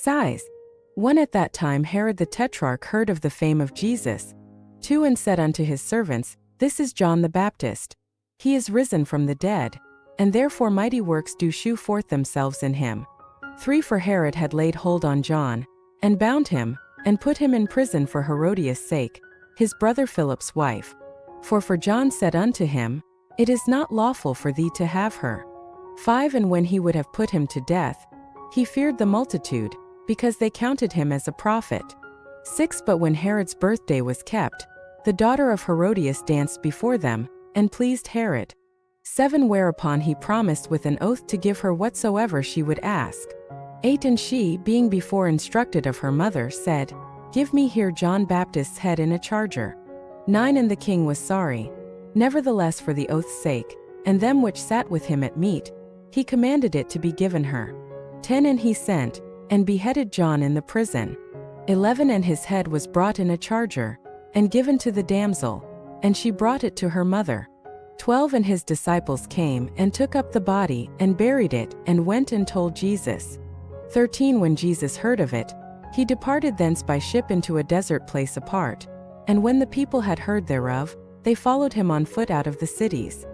Size. 1. At that time Herod the Tetrarch heard of the fame of Jesus. 2. And said unto his servants, This is John the Baptist. He is risen from the dead, and therefore mighty works do shew forth themselves in him. 3. For Herod had laid hold on John, and bound him, and put him in prison for Herodias' sake, his brother Philip's wife. For John said unto him, It is not lawful for thee to have her. 5. And when he would have put him to death, he feared the multitude, because they counted him as a prophet. 6. But when Herod's birthday was kept, the daughter of Herodias danced before them, and pleased Herod. 7. Whereupon he promised with an oath to give her whatsoever she would ask. 8. And she, being before instructed of her mother, said, Give me here John Baptist's head in a charger. 9. And the king was sorry. Nevertheless for the oath's sake, and them which sat with him at meat, he commanded it to be given her. 10. And he sent, and beheaded John in the prison. 11. And his head was brought in a charger, and given to the damsel, and she brought it to her mother. 12. And his disciples came, and took up the body, and buried it, and went and told Jesus. 13. When Jesus heard of it, he departed thence by ship into a desert place apart. And when the people had heard thereof, they followed him on foot out of the cities.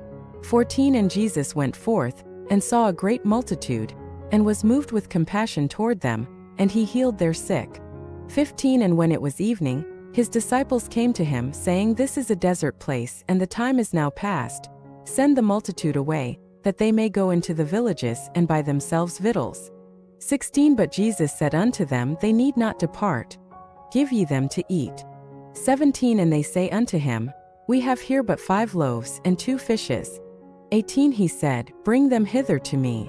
14. And Jesus went forth, and saw a great multitude, and was moved with compassion toward them, and he healed their sick. 15. And when it was evening, his disciples came to him, saying, This is a desert place, and the time is now past. Send the multitude away, that they may go into the villages, and buy themselves victuals. 16. But Jesus said unto them, They need not depart. Give ye them to eat. 17. And they say unto him, We have here but 5 loaves, and 2 fishes. 18. He said, Bring them hither to me.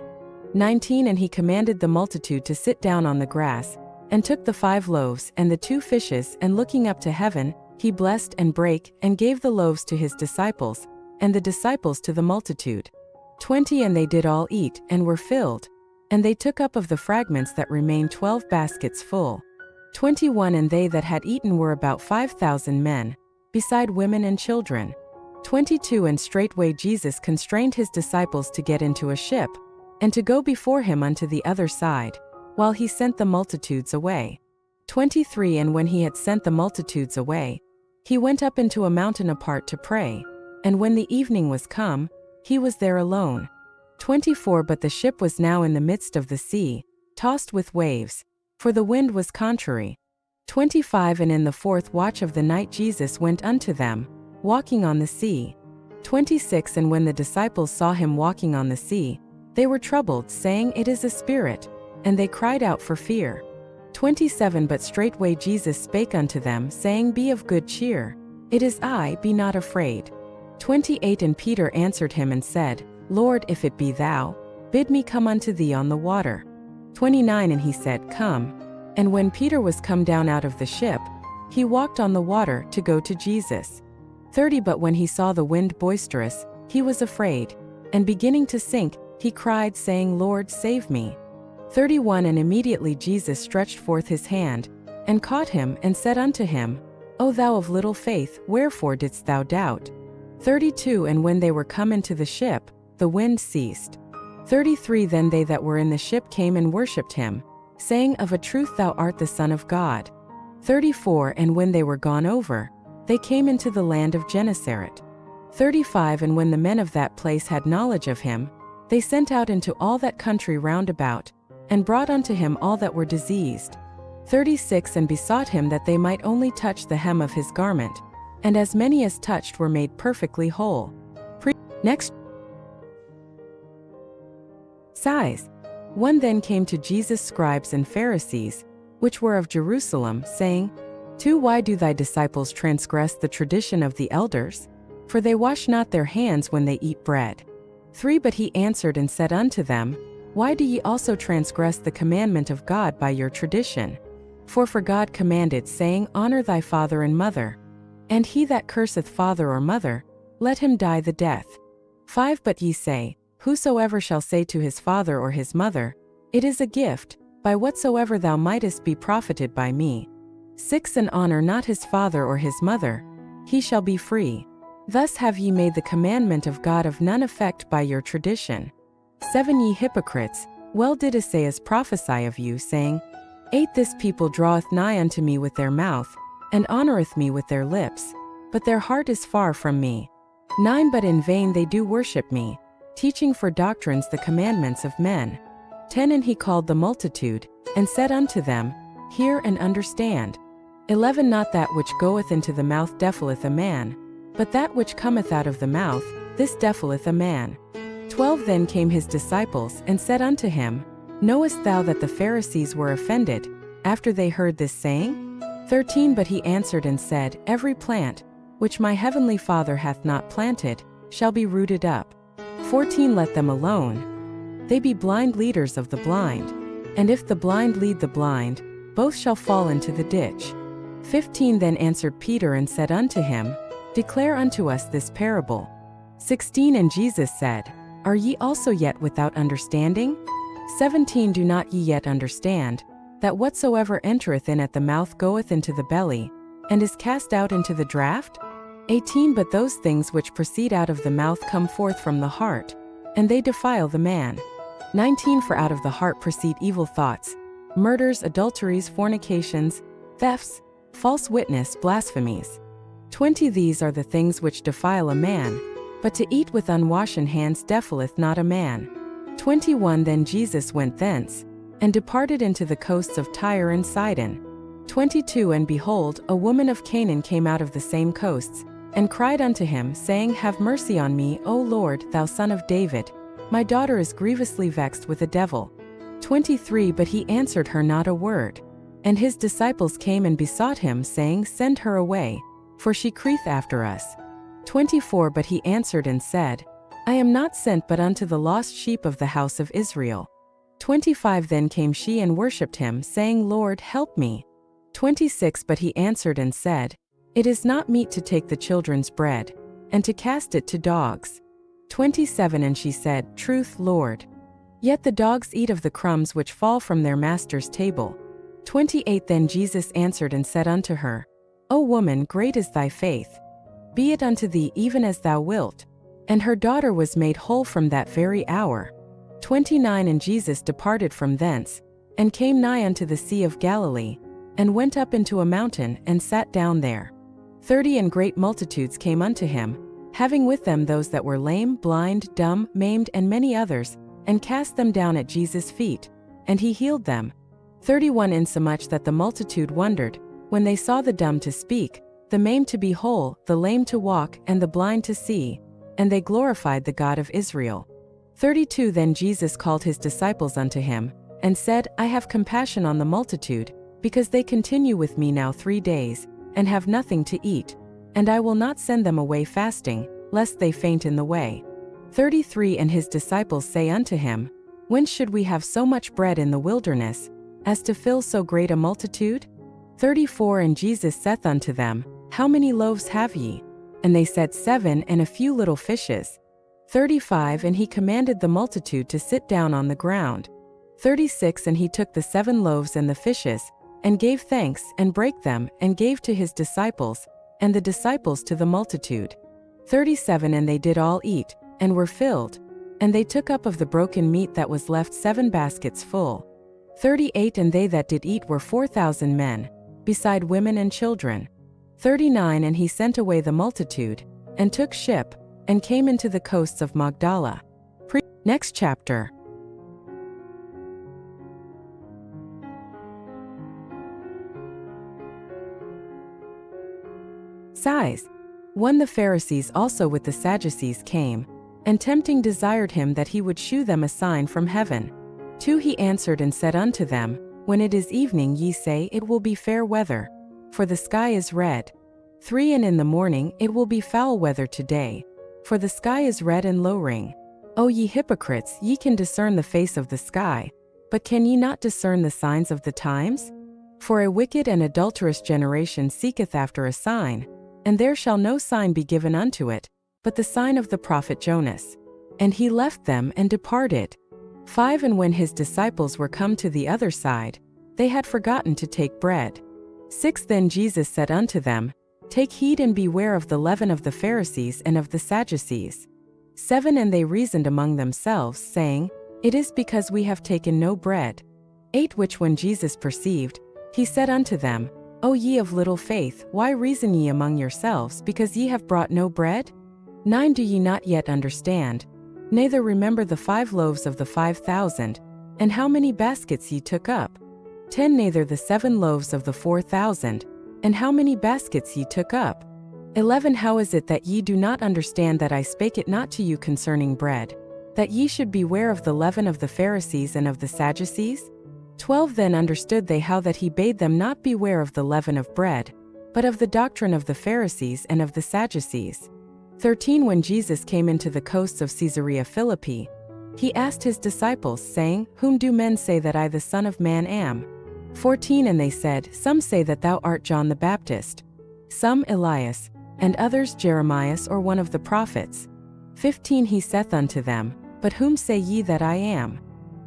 19. And he commanded the multitude to sit down on the grass, and took the 5 loaves and the 2 fishes, and looking up to heaven, he blessed and brake, and gave the loaves to his disciples, and the disciples to the multitude. 20. And they did all eat, and were filled. And they took up of the fragments that remained 12 baskets full. 21. And they that had eaten were about 5,000 men, beside women and children. 22. And straightway Jesus constrained his disciples to get into a ship, and to go before him unto the other side, while he sent the multitudes away. 23. And when he had sent the multitudes away, he went up into a mountain apart to pray, and when the evening was come, he was there alone. 24. But the ship was now in the midst of the sea, tossed with waves, for the wind was contrary. 25. And in the 4th watch of the night Jesus went unto them, walking on the sea. 26. And when the disciples saw him walking on the sea, they were troubled, saying, It is a spirit, and they cried out for fear. 27. But straightway Jesus spake unto them, saying, Be of good cheer. It is I, be not afraid. 28. And Peter answered him and said, Lord, if it be thou, bid me come unto thee on the water. 29. And he said, Come. And when Peter was come down out of the ship, he walked on the water to go to Jesus. 30. But when he saw the wind boisterous, he was afraid, and beginning to sink, he cried, saying, Lord, save me. 31. And immediately Jesus stretched forth his hand, and caught him, and said unto him, O thou of little faith, wherefore didst thou doubt? 32. And when they were come into the ship, the wind ceased. 33. Then they that were in the ship came and worshipped him, saying, Of a truth thou art the Son of God. 34. And when they were gone over, they came into the land of Gennesaret. 35. And when the men of that place had knowledge of him, they sent out into all that country round about, and brought unto him all that were diseased. 36. And besought him that they might only touch the hem of his garment, and as many as touched were made perfectly whole. Next. Size. 1. Then came to Jesus scribes and Pharisees, which were of Jerusalem, saying, 2. Why do thy disciples transgress the tradition of the elders? For they wash not their hands when they eat bread. 3. But he answered and said unto them, Why do ye also transgress the commandment of God by your tradition? For God commanded, saying, Honor thy father and mother. And he that curseth father or mother, let him die the death. 5. But ye say, Whosoever shall say to his father or his mother, It is a gift, by whatsoever thou mightest be profited by me. 6. And honor not his father or his mother, he shall be free. Thus have ye made the commandment of God of none effect by your tradition. 7. Ye hypocrites, well did Esaias prophesy of you, saying, 8 This people draweth nigh unto me with their mouth, and honoreth me with their lips, but their heart is far from me. 9 But in vain they do worship me, teaching for doctrines the commandments of men. 10 And he called the multitude, and said unto them, Hear and understand. 11 Not that which goeth into the mouth defileth a man, but that which cometh out of the mouth, this defileth a man. 12 Then came his disciples, and said unto him, Knowest thou that the Pharisees were offended, after they heard this saying? 13 But he answered and said, Every plant, which my heavenly Father hath not planted, shall be rooted up. 14 Let them alone. They be blind leaders of the blind. And if the blind lead the blind, both shall fall into the ditch. 15 Then answered Peter and said unto him, Declare unto us this parable. 16 And Jesus said, Are ye also yet without understanding? 17 Do not ye yet understand, that whatsoever entereth in at the mouth goeth into the belly, and is cast out into the draught? 18 But those things which proceed out of the mouth come forth from the heart, and they defile the man. 19 For out of the heart proceed evil thoughts, murders, adulteries, fornications, thefts, false witness, blasphemies. 20 These are the things which defile a man, but to eat with unwashen hands defileth not a man. 21 Then Jesus went thence, and departed into the coasts of Tyre and Sidon. 22 And behold, a woman of Canaan came out of the same coasts, and cried unto him, saying, Have mercy on me, O Lord, thou Son of David. My daughter is grievously vexed with a devil. 23 But he answered her not a word. And his disciples came and besought him, saying, Send her away, for she crieth after us. 24 But he answered and said, I am not sent but unto the lost sheep of the house of Israel. 25 Then came she and worshipped him, saying, Lord, help me. 26 But he answered and said, It is not meet to take the children's bread, and to cast it to dogs. 27 And she said, Truth, Lord. Yet the dogs eat of the crumbs which fall from their master's table. 28 Then Jesus answered and said unto her, O woman, great is thy faith. Be it unto thee even as thou wilt. And her daughter was made whole from that very hour. 29 And Jesus departed from thence, and came nigh unto the sea of Galilee, and went up into a mountain, and sat down there. 30 And great multitudes came unto him, having with them those that were lame, blind, dumb, maimed, and many others, and cast them down at Jesus' feet, and he healed them. 31 Insomuch that the multitude wondered, when they saw the dumb to speak, the maimed to be whole, the lame to walk, and the blind to see, and they glorified the God of Israel. 32 Then Jesus called his disciples unto him, and said, I have compassion on the multitude, because they continue with me now 3 days, and have nothing to eat, and I will not send them away fasting, lest they faint in the way. 33 And his disciples say unto him, Whence should we have so much bread in the wilderness, as to fill so great a multitude? 34 And Jesus saith unto them, How many loaves have ye? And they said, 7, and a few little fishes. 35 And he commanded the multitude to sit down on the ground. 36 And he took the 7 loaves and the fishes, and gave thanks, and brake them, and gave to his disciples, and the disciples to the multitude. 37 And they did all eat, and were filled. And they took up of the broken meat that was left 7 baskets full. 38 And they that did eat were 4,000 men, beside women and children. 39 And he sent away the multitude, and took ship, and came into the coasts of Magdala. Next chapter. Size. 1 The Pharisees also with the Sadducees came, and tempting desired him that he would shew them a sign from heaven. 2 He answered and said unto them, When it is evening ye say, It will be fair weather, for the sky is red. 3 And in the morning, It will be foul weather today, for the sky is red and lowering. O ye hypocrites, ye can discern the face of the sky, but can ye not discern the signs of the times? For a wicked and adulterous generation seeketh after a sign, and there shall no sign be given unto it, but the sign of the prophet Jonas. And he left them and departed. 5 And when his disciples were come to the other side, they had forgotten to take bread. 6 Then Jesus said unto them, Take heed and beware of the leaven of the Pharisees and of the Sadducees. 7 And they reasoned among themselves, saying, It is because we have taken no bread. 8 Which when Jesus perceived, he said unto them, O ye of little faith, why reason ye among yourselves, because ye have brought no bread? 9 Do ye not yet understand? Neither remember the 5 loaves of the 5,000, and how many baskets ye took up? 10 Neither the 7 loaves of the 4,000, and how many baskets ye took up? 11 How is it that ye do not understand that I spake it not to you concerning bread, that ye should beware of the leaven of the Pharisees and of the Sadducees? 12 Then understood they how that he bade them not beware of the leaven of bread, but of the doctrine of the Pharisees and of the Sadducees. 13 When Jesus came into the coasts of Caesarea Philippi, he asked his disciples, saying, Whom do men say that I the Son of Man am? 14 And they said, Some say that thou art John the Baptist, some Elias, and others Jeremias or one of the prophets. 15 He saith unto them, But whom say ye that I am?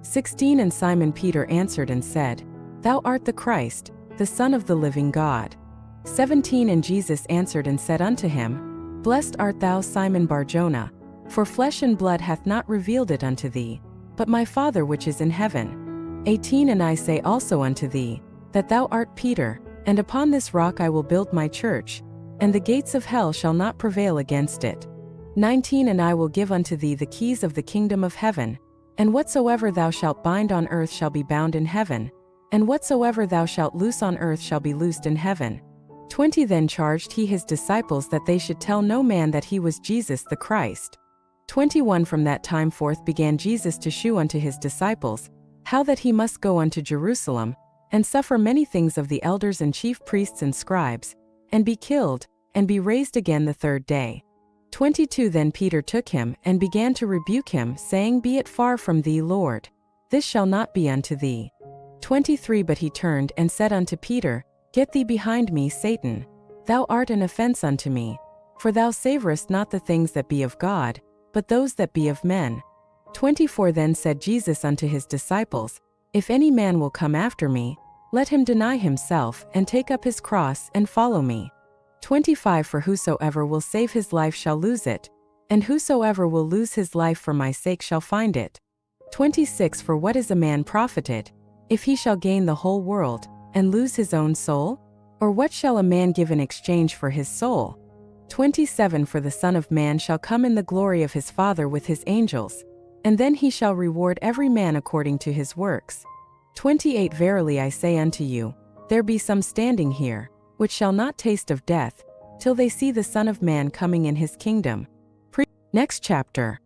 16 And Simon Peter answered and said, Thou art the Christ, the Son of the living God. 17 And Jesus answered and said unto him, Blessed art thou, Simon Bar-Jonah, for flesh and blood hath not revealed it unto thee, but my Father which is in heaven. 18 And I say also unto thee, that thou art Peter, and upon this rock I will build my church, and the gates of hell shall not prevail against it. 19 And I will give unto thee the keys of the kingdom of heaven, and whatsoever thou shalt bind on earth shall be bound in heaven, and whatsoever thou shalt loose on earth shall be loosed in heaven. 20 Then charged he his disciples that they should tell no man that he was Jesus the Christ. 21 From that time forth began Jesus to shew unto his disciples, how that he must go unto Jerusalem, and suffer many things of the elders and chief priests and scribes, and be killed, and be raised again the 3rd day. 22 Then Peter took him, and began to rebuke him, saying, Be it far from thee, Lord. This shall not be unto thee. 23 But he turned and said unto Peter, Get thee behind me, Satan. Thou art an offense unto me. For thou savorest not the things that be of God, but those that be of men. 24 Then said Jesus unto his disciples, If any man will come after me, let him deny himself, and take up his cross, and follow me. 25 For whosoever will save his life shall lose it, and whosoever will lose his life for my sake shall find it. 26 For what is a man profited, if he shall gain the whole world, and lose his own soul? Or what shall a man give in exchange for his soul? 27 For the Son of Man shall come in the glory of his Father with his angels, and then he shall reward every man according to his works. 28 Verily I say unto you, there be some standing here, which shall not taste of death, till they see the Son of Man coming in his kingdom. Next chapter.